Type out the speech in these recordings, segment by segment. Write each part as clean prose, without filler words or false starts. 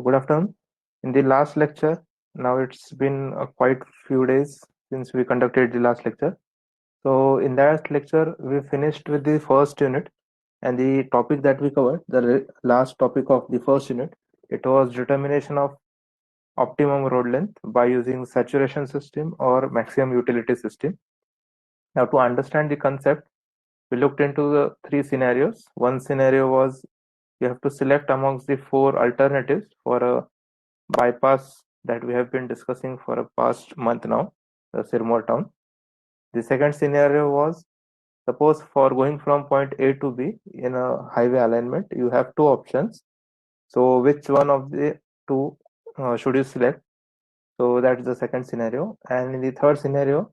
Good afternoon. In the last lecture, now it's been quite few days since we conducted the last lecture. So in that lecture, we finished with the first unit, and the topic that we covered, the last topic of the first unit, it was determination of optimum road length by using saturation system or maximum utility system. Now to understand the concept, we looked into the three scenarios. One scenario was you have to select amongst the four alternatives for a bypass that we have been discussing for a past month now, the Sirmor town. The second scenario was suppose for going from point A to B in a highway alignment, you have two options. So which one of the two should you select? So that's the second scenario. And in the third scenario,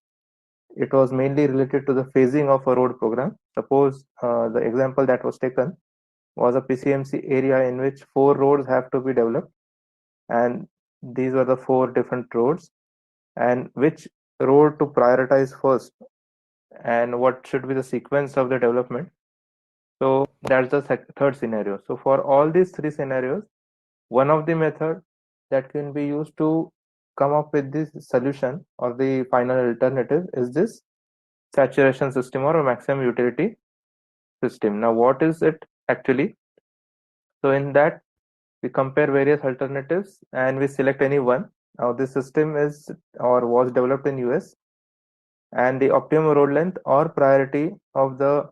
it was mainly related to the phasing of a road program. Suppose the example that was taken was a PCMC area in which four roads have to be developed, and these were the four different roads, and which road to prioritize first and what should be the sequence of the development. So that's the third scenario. So for all these three scenarios, one of the method that can be used to come up with this solution or the final alternative is this saturation system or a maximum utility system. Now what is it actually? So in that we compare various alternatives and we select any one. Now this system is or was developed in US, and the optimum road length or priority of the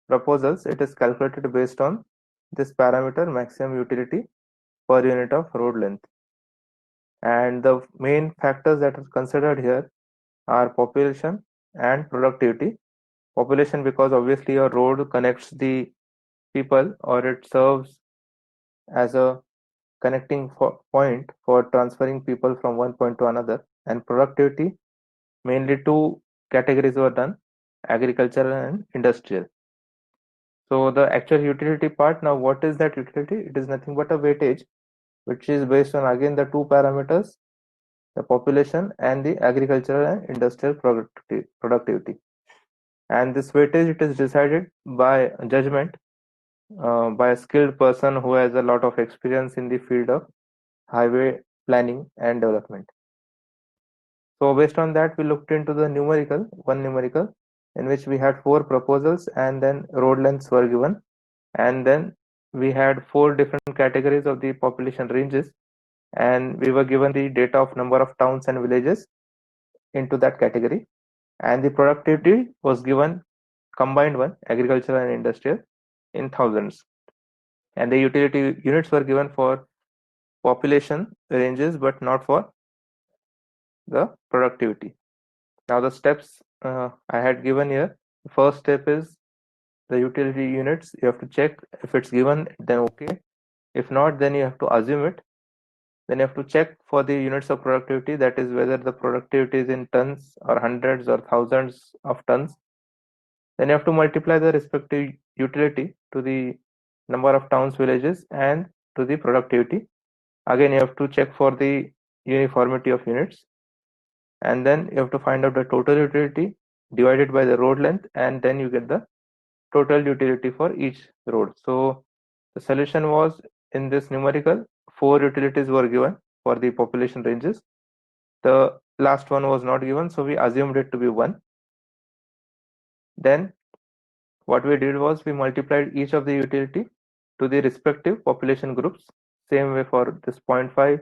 proposals, it is calculated based on this parameter maximum utility per unit of road length. And the main factors that are considered here are population and productivity. Population, because obviously a road connects the people or it serves as a connecting point for transferring people from one point to another. And productivity, mainly two categories were done: agricultural and industrial. So the actual utility part, now what is that utility? It is nothing but a weightage, which is based on again the two parameters, the population and the agricultural and industrial productivity. And this weightage, it is decided by judgment by a skilled person who has a lot of experience in the field of highway planning and development. So based on that, we looked into the one numerical, in which we had four proposals and then road lengths were given. And then we had four different categories of the population ranges, and we were given the data of number of towns and villages into that category. And the productivity was given combined one, agricultural and industrial, in thousands. And the utility units were given for population ranges, but not for the productivity. Now the steps I had given here. The first step is the utility units. You have to check if it's given, then okay. If not, then you have to assume it. Then you have to check for the units of productivity, that is whether the productivity is in tons or hundreds or thousands of tons. Then you have to multiply the respective utility to the number of towns, villages, and to the productivity. Again, you have to check for the uniformity of units, and then you have to find out the total utility divided by the road length, and then you get the total utility for each road. So the solution was in this numerical, four utilities were given for the population ranges. The last one was not given, so we assumed it to be one. Then what we did was we multiplied each of the utility to the respective population groups. Same way for this 0.5,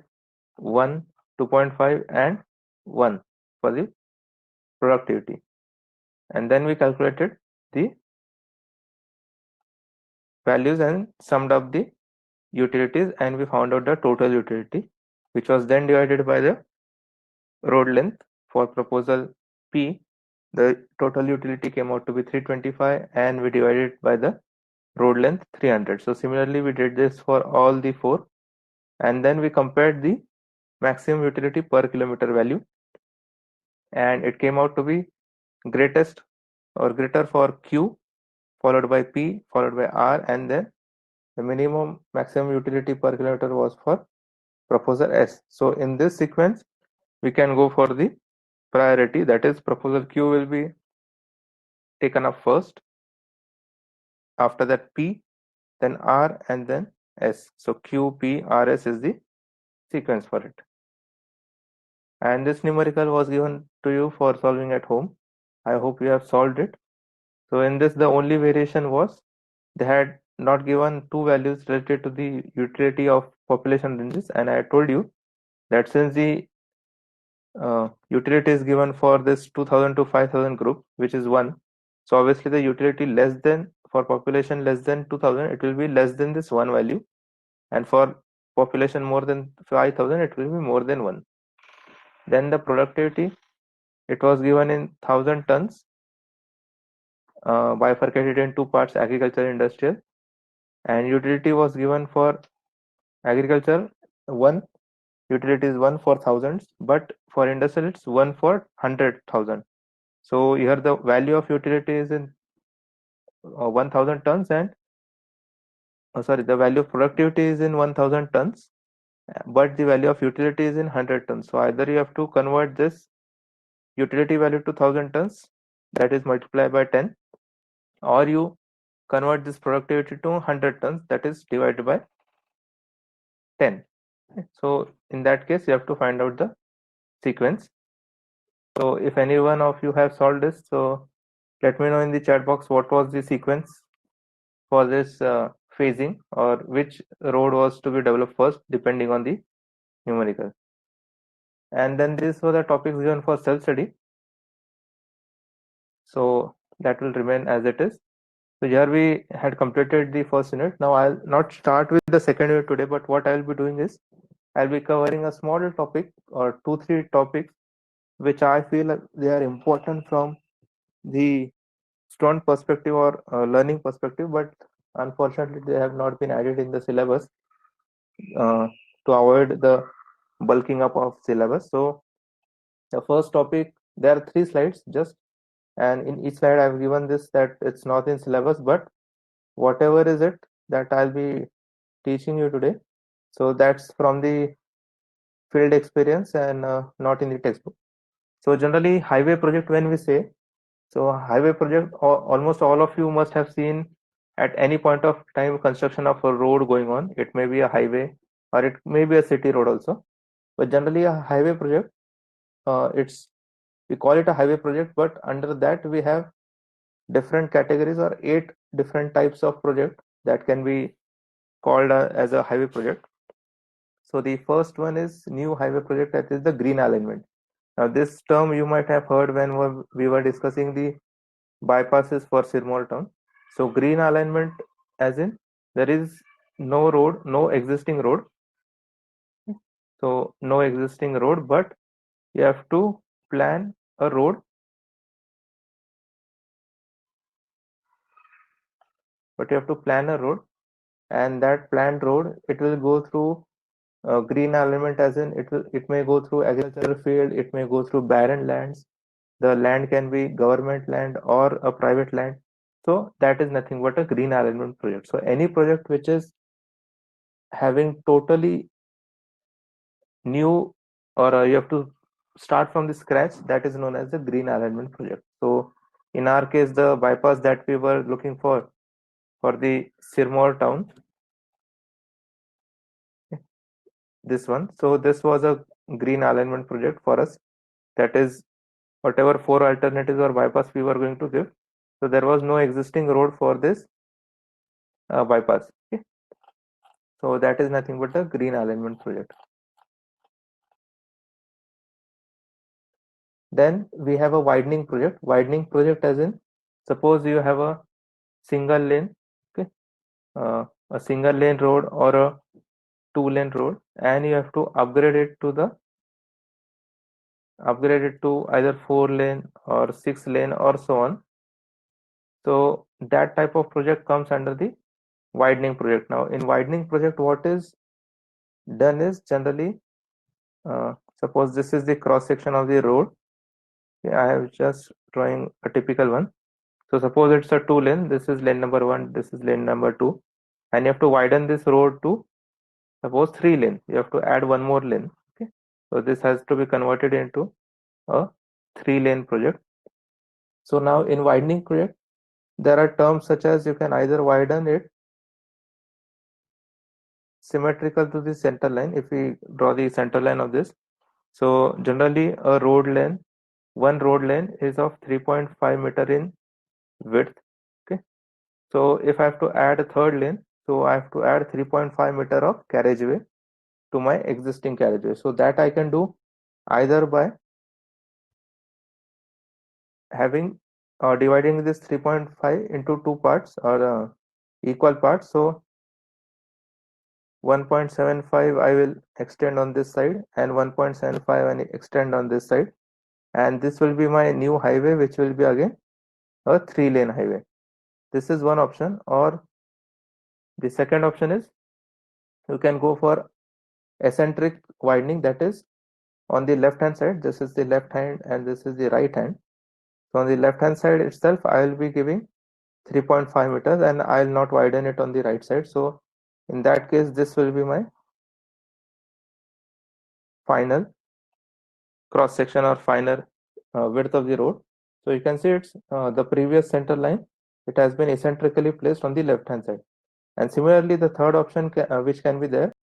1, 2.5 and 1 for the productivity. And then we calculated the values and summed up the utilities, and we found out the total utility, which was then divided by the road length. For proposal P, the total utility came out to be 325, and we divided by the road length 300. So similarly, we did this for all the four, and then we compared the maximum utility per kilometer value, and it came out to be greatest or greater for Q, followed by P, followed by R, and then the minimum maximum utility per kilometer was for proposal S. So in this sequence, we can go for the priority, that is proposal Q will be taken up first, after that P, then R, and then S. So Q, P, R, S is the sequence for it. And this numerical was given to you for solving at home. I hope you have solved it. So in this, the only variation was they had not given two values related to the utility of population ranges, and I told you that since the utility is given for this 2000 to 5000 group, which is 1, so obviously the utility less than, for population less than 2000, it will be less than this 1 value, and for population more than 5000, it will be more than 1. Then the productivity, it was given in 1000 tons, bifurcated in two parts, agriculture, industrial, and utility was given for agriculture 1, utility is 1 for thousands, but for industrial it's 1 for 100,000. So here the value of utility is in 1000 tons, and sorry, the value of productivity is in 1000 tons, but the value of utility is in 100 tons. So either you have to convert this utility value to 1000 tons, that is multiplied by 10, or you convert this productivity to 100 tons, that is divided by 10. So in that case, you have to find out the sequence. So if any one of you have solved this, so let me know in the chat box what was the sequence for this phasing, or which road was to be developed first depending on the numerical. And then this was the topics given for self-study. So that will remain as it is. So here we had completed the first unit. Now I'll not start with the second unit today, but what I'll be doing is I'll be covering a small topic or 2-3 topics which I feel like they are important from the student perspective or learning perspective, but unfortunately they have not been added in the syllabus uh, to avoid the bulking up of syllabus. So the first topic, there are 3 slides just, and in each slide I've given this that it's not in syllabus, but whatever is it that I'll be teaching you today, so that's from the field experience and not in the textbook. So generally highway project, when we say, so highway project, almost all of you must have seen at any point of time construction of a road going on. It may be a highway or it may be a city road also, but generally a highway project, it's, we call it a highway project, but under that we have different categories or 8 different types of project that can be called as a highway project. So the first one is new highway project, that is the green alignment. Now this term you might have heard when we were discussing the bypasses for Sirmaur town. So green alignment, as in there is no road, no existing road. So no existing road, but you have to plan a road. But you have to plan a road, and that planned road, it will go through green alignment, as in it may go through agricultural field, it may go through barren lands. The land can be government land or a private land. So that is nothing but a green alignment project. So any project which is having totally new, or you have to start from the scratch, that is known as the green alignment project. So in our case, the bypass that we were looking for the Sirmaur town, this one, so this was a green alignment project for us. That is, whatever 4 alternatives or bypass we were going to give, so there was no existing road for this bypass. Okay, so that is nothing but a green alignment project. Then we have a widening project. Widening project, as in, suppose you have a single lane, okay, a single lane road or a 2-lane road, and you have to upgrade it to either 4-lane or 6-lane or so on. So that type of project comes under the widening project. Now in widening project, what is done is generally, suppose this is the cross section of the road. Okay, I have just drawing a typical one. So suppose it's a 2-lane, this is lane number 1, this is lane number 2, and you have to widen this road to suppose 3-lane. You have to add one more lane. Okay, so this has to be converted into a 3-lane project. So now in widening project, there are terms such as you can either widen it symmetrical to the center line. If we draw the center line of this, so generally a road lane, one road lane is of 3.5 meter in width. Okay, so if I have to add a third lane, so I have to add 3.5 meter of carriageway to my existing carriageway. So that I can do either by having dividing this 3.5 into two parts or equal parts. So 1.75 I will extend on this side and 1.75 and extend on this side, and this will be my new highway, which will be again a 3-lane highway. This is one option. Or the second option is you can go for eccentric widening, that is on the left hand side. This is the left hand and this is the right hand. So on the left hand side itself I will be giving 3.5 meters and I will not widen it on the right side. So in that case this will be my final cross section or final width of the road. So you can see it's the previous center line, it has been eccentrically placed on the left hand side. And similarly the third option which can be there,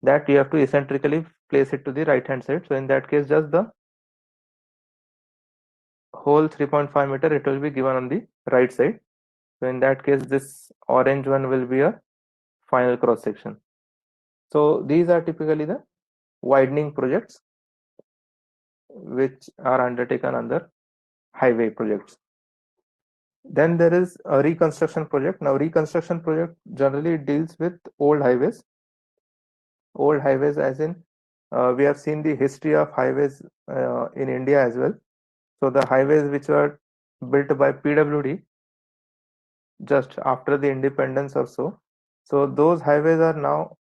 that you have to eccentrically place it to the right hand side. So in that case just the whole 3.5 meter it will be given on the right side. So in that case this orange one will be a final cross section. So these are typically the widening projects which are undertaken under highway projects. Then there is a reconstruction project. Now reconstruction project generally deals with old highways. Old highways as in we have seen the history of highways in India as well. So the highways which were built by PWD just after the independence or so. So those highways are now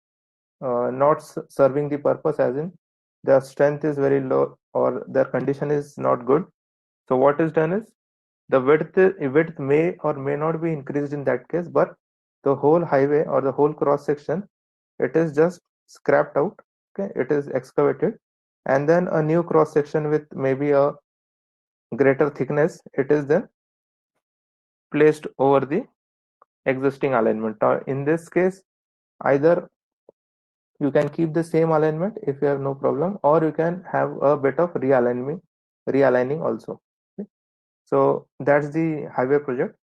not serving the purpose, as in their strength is very low or their condition is not good. So what is done is the width may or may not be increased in that case, but the whole highway or the whole cross section, it is just scrapped out. Okay, it is excavated, and then a new cross section with maybe a greater thickness, it is then placed over the existing alignment. In this case, either you can keep the same alignment if you have no problem, or you can have a bit of realigning also. Okay. So that's the highway project.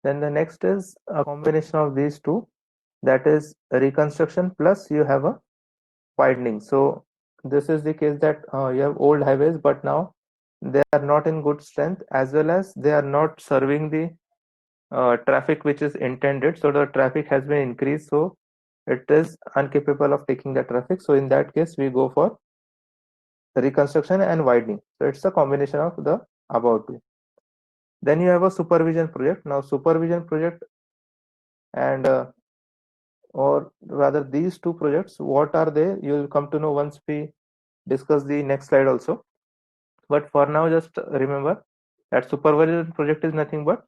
Then the next is a combination of these two, that is reconstruction plus you have a widening. So this is the case that you have old highways, but now they are not in good strength, as well as they are not serving the traffic which is intended. So the traffic has been increased, so it is incapable of taking the traffic. So in that case we go for reconstruction and widening. So it's a combination of the above two. Then you have a supervision project. Now supervision project and or rather these two projects, what are they, you will come to know once we discuss the next slide also. But for now just remember that supervision project is nothing but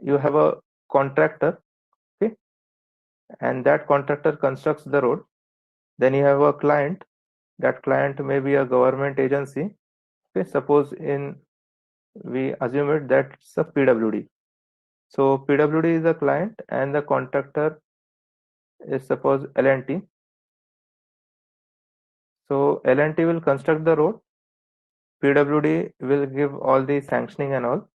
you have a contractor, okay, and that contractor constructs the road. Then you have a client, that client may be a government agency. Okay, suppose in we assume it that it's a PWD. So PWD is a client and the contractor is suppose L&T. So L&T will construct the road, PWD will give all the sanctioning and all,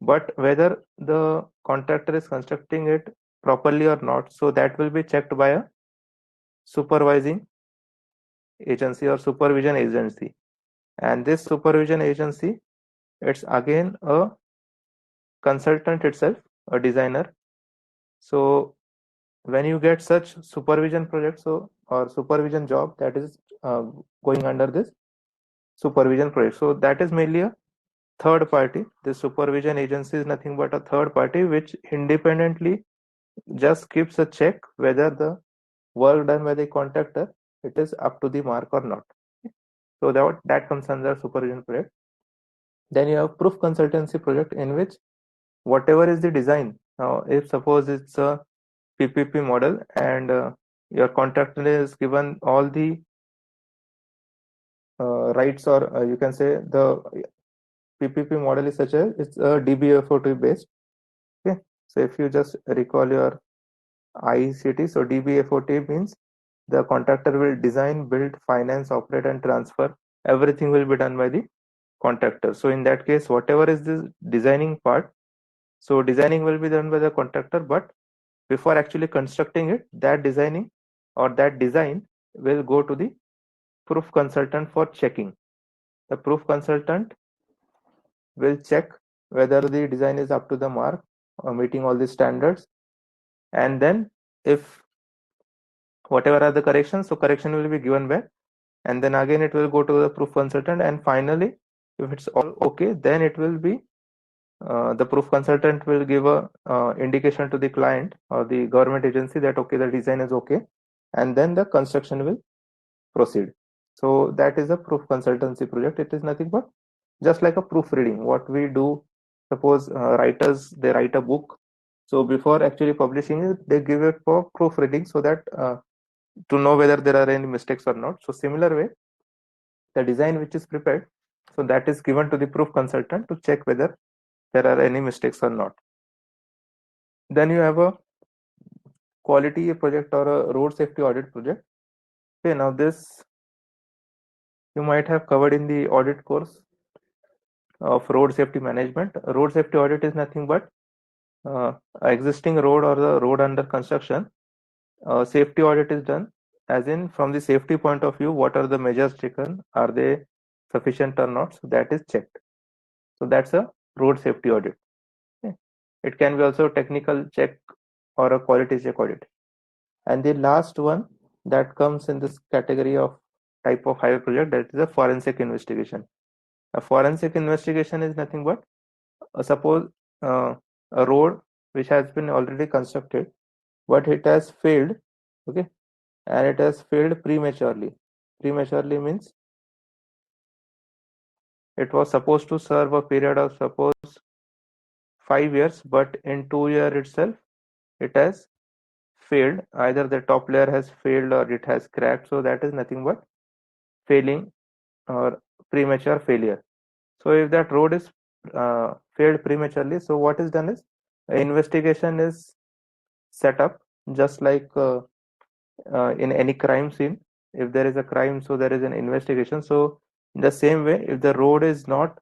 but whether the contractor is constructing it properly or not, so that will be checked by a supervising agency or supervision agency. And this supervision agency, it's again a consultant itself, a designer. So when you get such supervision project, so or supervision job, that is going under this supervision project, so that is mainly a third party. The supervision agency is nothing but a third party which independently just keeps a check whether the work done by the contractor, it is up to the mark or not. So that comes under supervision project. Then you have proof consultancy project, in which whatever is the design, now if suppose it's a PPP model and your contractor is given all the rights, or you can say the PPP model is such as it's a DBFOT based. Okay, so if you just recall your ICT, so DBFOT means the contractor will design, build, finance, operate, and transfer. Everything will be done by the contractor. So in that case, whatever is this designing part, so designing will be done by the contractor, but before actually constructing it, that designing or that design will go to the proof consultant for checking. The proof consultant will check whether the design is up to the mark or meeting all the standards, and then if whatever are the corrections, so correction will be given back, and then again it will go to the proof consultant, and finally if it's all okay, then it will be the proof consultant will give a indication to the client or the government agency that okay, the design is okay, and then the construction will proceed. So that is a proof consultancy project. It is nothing but just like a proofreading. What we do, suppose writers, they write a book, so before actually publishing it, they give it for proofreading, so that to know whether there are any mistakes or not. So similar way, the design which is prepared, so that is given to the proof consultant to check whether there are any mistakes or not. Then you have a quality project or a road safety audit project. Okay, now this you might have covered in the audit course of road safety management. Road safety audit is nothing but existing road or the road under construction. Safety audit is done, as in from the safety point of view, what are the measures taken? Are they sufficient or not? So that is checked. So that's a road safety audit. Okay. It can be also a technical check or a quality check audit. And the last one that comes in this category of type of highway project, that is a forensic investigation. A forensic investigation is nothing but suppose a road which has been already constructed, but it has failed, okay, and it has failed prematurely. Prematurely means it was supposed to serve a period of suppose 5 years, but in 2 years itself it has failed. Either the top layer has failed or it has cracked. So that is nothing but failing or premature failure. So if that road is failed prematurely, so what is done is investigation is set up, just like in any crime scene. If there is a crime, so there is an investigation. So in the same way, if the road is not,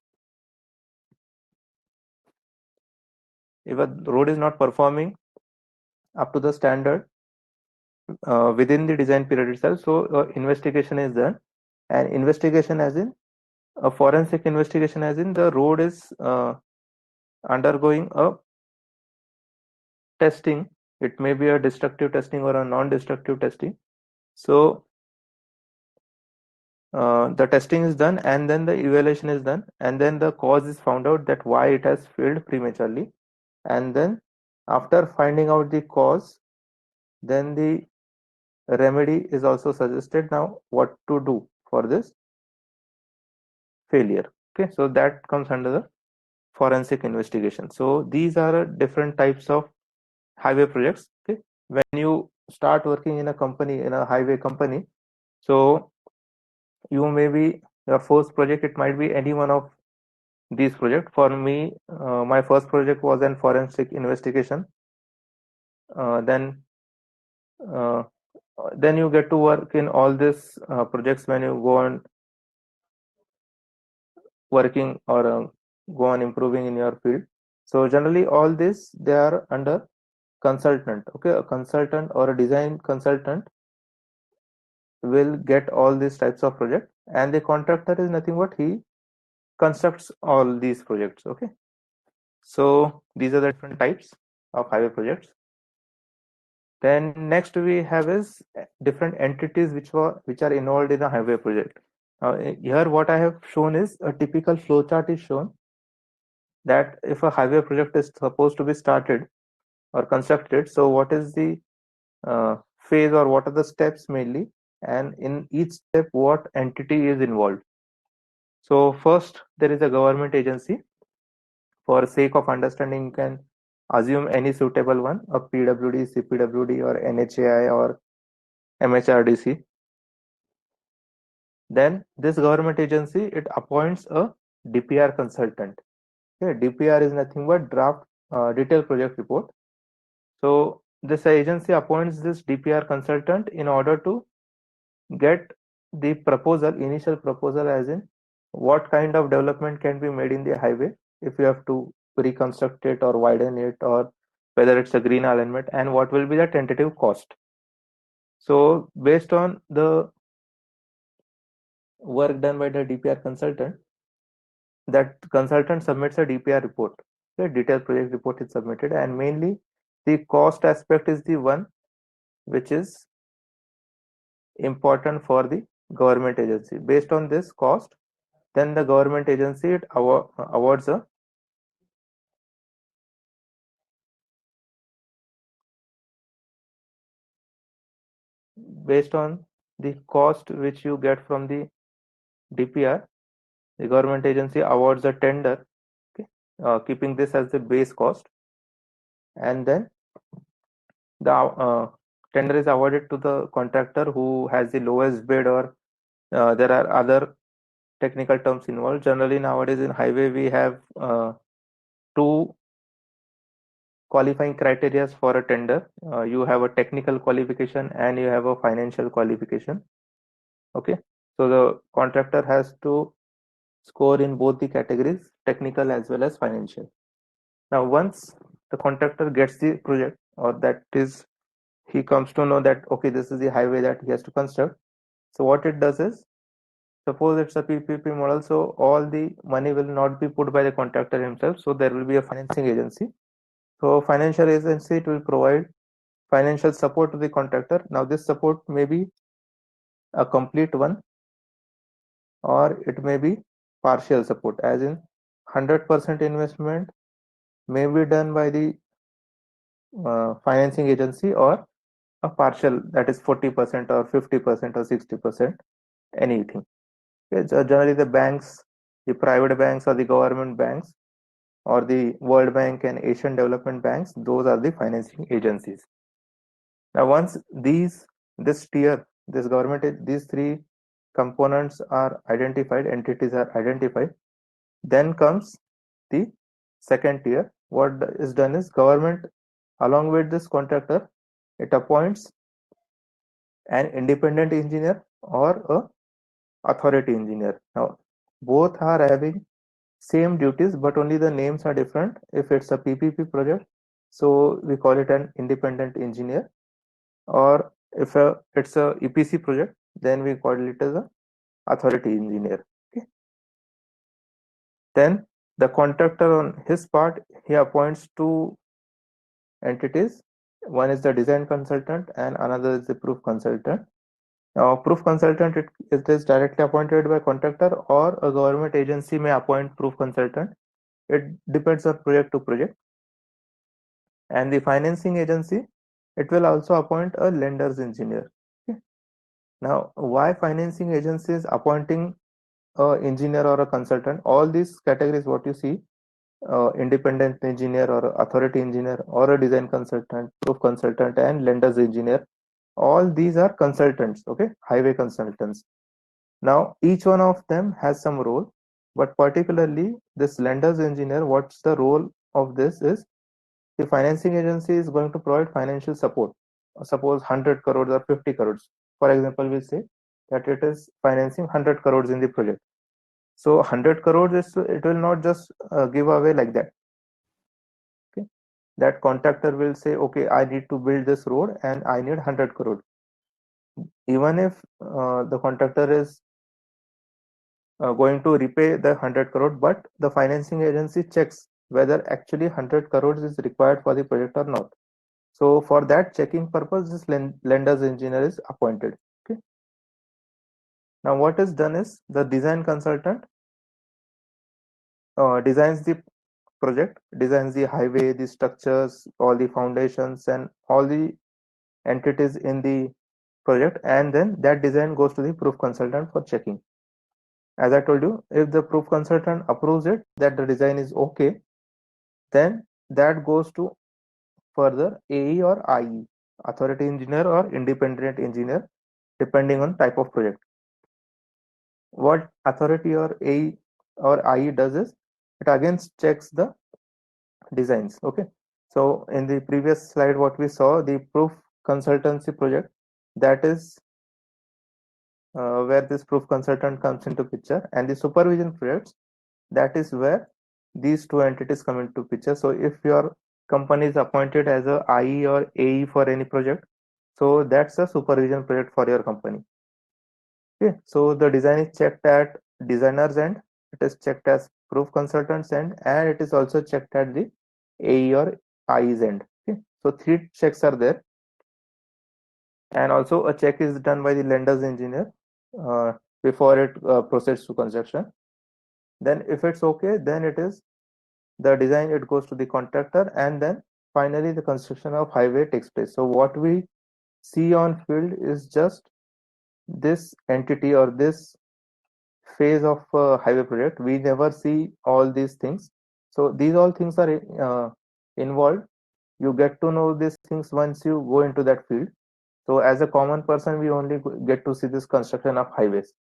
if a road is not performing up to the standard within the design period itself, so investigation is done. And investigation as in a forensic investigation, as in the road is undergoing a testing. It may be a destructive testing or a non-destructive testing. So the testing is done, and then the evaluation is done, and then the cause is found out, that why it has failed prematurely. And then after finding out the cause, then the remedy is also suggested. Now what to do for this failure? Okay, so that comes under the forensic investigation. So these are different types of highway projects. Okay, when you start working in a company, in a highway company, so you may be your first project, it might be any one of these projects. For me, my first project was an forensic investigation. Then uh, then you get to work in all these projects when you go on working or go on improving in your field. So generally all this, they are under consultant. Okay, a consultant or a design consultant will get all these types of project, and the contractor is nothing but he constructs all these projects. Okay, so these are the different types of highway projects. Then next we have is different entities which are involved in a highway project. Here what I have shown is a typical flowchart is shown, that if a highway project is supposed to be started or constructed, so what is the phase, or what are the steps mainly, and in each step what entity is involved. So first there is a government agency. For sake of understanding, you can assume any suitable one, a PWD, CPWD, or NHAI, or MHRDC. Then this government agency, it appoints a DPR consultant. Okay, DPR is nothing but draft detailed project report. So this agency appoints this DPR consultant in order to get the proposal, initial proposal, as in what kind of development can be made in the highway if you have to reconstruct it or widen it, or whether it's a green alignment, and what will be the tentative cost. So based on the work done by the DPR consultant, that consultant submits a DPR report. The detailed project report is submitted, and mainly the cost aspect is the one which is important for the government agency. Based on this cost, then the government agency, it awards a based on the cost which you get from the DPR, the government agency awards a tender, okay, keeping this as the base cost, and then the tender is awarded to the contractor who has the lowest bid, or there are other technical terms involved. Generally, nowadays in highway, we have two qualifying criteria for a tender. You have a technical qualification and you have a financial qualification. Okay, so the contractor has to score in both the categories, technical as well as financial. Now, once the contractor gets the project, or that is, he comes to know that okay, this is the highway that he has to construct. So what it does is, suppose it's a PPP model, so all the money will not be put by the contractor himself. So there will be a financing agency. So financial agency, it will provide financial support to the contractor. Now this support may be a complete one, or it may be partial support, as in 100% investment may be done by the financing agency, or a partial, that is 40% or 50% or 60%, anything. Okay, so generally the banks, the private banks or the government banks, or the World Bank and Asian Development Banks, those are the financing agencies. Now once this tier, this government, these three components are identified, entities are identified, then comes the second tier. What is done is, government, along with this contractor, it appoints an independent engineer or a authority engineer. Now both are having same duties, but only the names are different. If it's a PPP project, so we call it an independent engineer, or if it's a EPC project, then we call it as a authority engineer. Okay. Then the contractor, on his part, he appoints two entities. One is the design consultant and another is the proof consultant. Now proof consultant, it is directly appointed by contractor, or a government agency may appoint proof consultant. It depends on project to project. And the financing agency, it will also appoint a lender's engineer. Okay. Now why financing agency is appointing a engineer or a consultant? All these categories what you see, independent engineer or authority engineer or a design consultant, proof consultant, and lender's engineer, all these are consultants, okay, highway consultants. Now each one of them has some role, but particularly this lender's engineer, what's the role of this is, the financing agency is going to provide financial support. Suppose 100 crores or 50 crores. For example, we say that it is financing 100 crores in the project. So 100 crores is, it will not just give away like that. Okay, that contractor will say, okay, I need to build this road and I need 100 crores. Even if the contractor is going to repay the 100 crore, but the financing agency checks whether actually 100 crores is required for the project or not. So for that checking purpose, this lender's engineer is appointed. Okay. Now what is done is, the design consultant designs the project, designs the highway, the structures, all the foundations, and all the entities in the project, and then that design goes to the proof consultant for checking. As I told you, if the proof consultant approves it that the design is okay, then that goes to further AE or IE. authority engineer or independent engineer, depending on type of project. What authority or AE or IE does is it again checks the designs. Okay, so in the previous slide what we saw, the proof consultancy project, that is where this proof consultant comes into picture, and the supervision projects, that is where these two entities come into picture. So if your company is appointed as a IE or AE for any project, so that's a supervision project for your company. Okay, so the design is checked at designer's end, it is checked as proof consultant's end, and it is also checked at the AE or IE's end. Okay, so three checks are there, and also a check is done by the lender's engineer before it proceeds to construction. Then if it's okay, then it is the design, it goes to the contractor, and then finally the construction of highway takes place. So what we see on field is just this entity or this phase of highway project. We never see all these things. So these all things are involved. You get to know these things once you go into that field. So as a common person, we only get to see this construction of highways.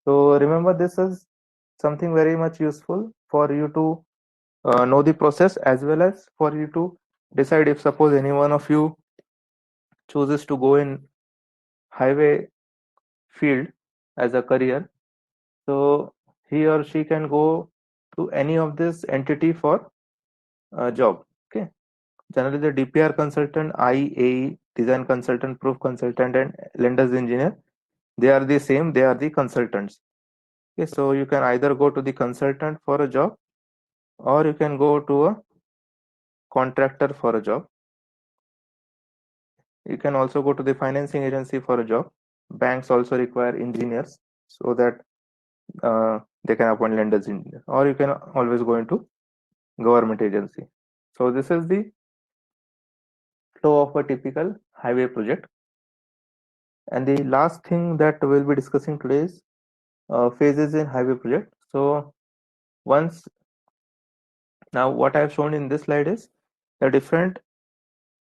So remember, this is something very much useful for you to know the process, as well as for you to decide if suppose any one of you chooses to go in highway field as a career, so he or she can go to any of this entity for a job. Okay, generally the DPR consultant, IAE, design consultant, proof consultant, and lenders engineer, they are the same, they are the consultants. Okay, so you can either go to the consultant for a job, or you can go to a contractor for a job. You can also go to the financing agency for a job. Banks also require engineers so that they can appoint lenders engineer, or you can always go into government agency. So this is the flow of a typical highway project. And the last thing that we'll be discussing today is phases in highway project. So once, now what I have shown in this slide is the different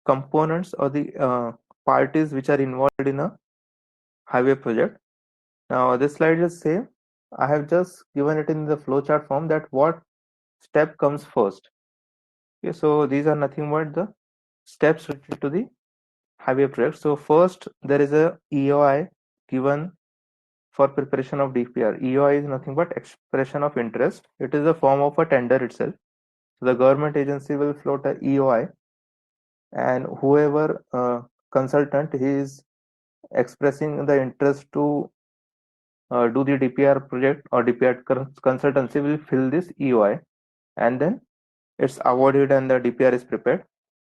components or the parties which are involved in a highway project. Now this slide is same. I have just given it in the flowchart form that what step comes first. Okay, so these are nothing but the steps related to the highway project. So first there is a EOI given for preparation of DPR. EOI is nothing but expression of interest. It is a form of a tender itself. So the government agency will float a EOI, and whoever consultant, he is expressing the interest to do the DPR project or DPR consultancy will fill this EOI, and then it's awarded and the DPR is prepared.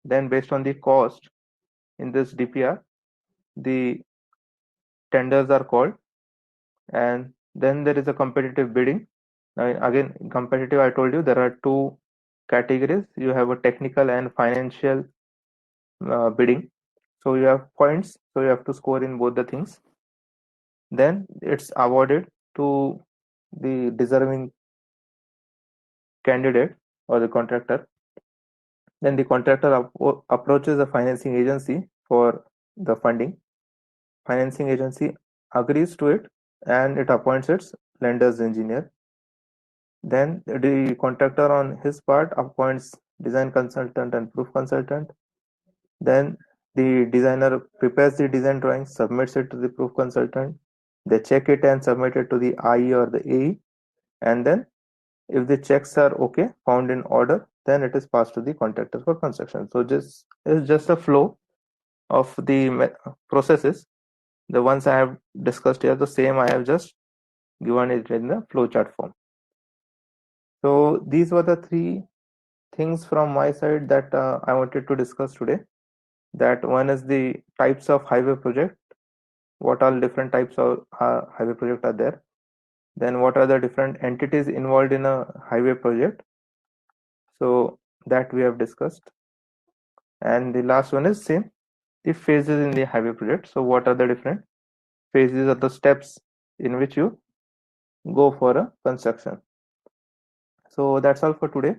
Then based on the cost in this DPR, the tenders are called, and then there is a competitive bidding. Again, competitive, I told you there are two categories. You have a technical and financial bidding. So you have points, so you have to score in both the things. Then it's awarded to the deserving candidate or the contractor. Then the contractor approaches the financing agency for the funding. Financing agency agrees to it, and it appoints its lender's engineer. Then the contractor on his part appoints design consultant and proof consultant. Then the designer prepares the design drawing, submits it to the proof consultant. They check it and submit it to the IE or the AE. And then if the checks are okay, found in order, then it is passed to the contractor for construction. So this is just a flow of the processes. The ones I have discussed here, the same I have just given it in the flowchart form. So these were the three things from my side that I wanted to discuss today. That one is the types of highway project, what all different types of highway project are there. Then what are the different entities involved in a highway project? So that we have discussed. And the last one is same, the phases in the highway project. So what are the different phases or the steps in which you go for a construction? So that's all for today.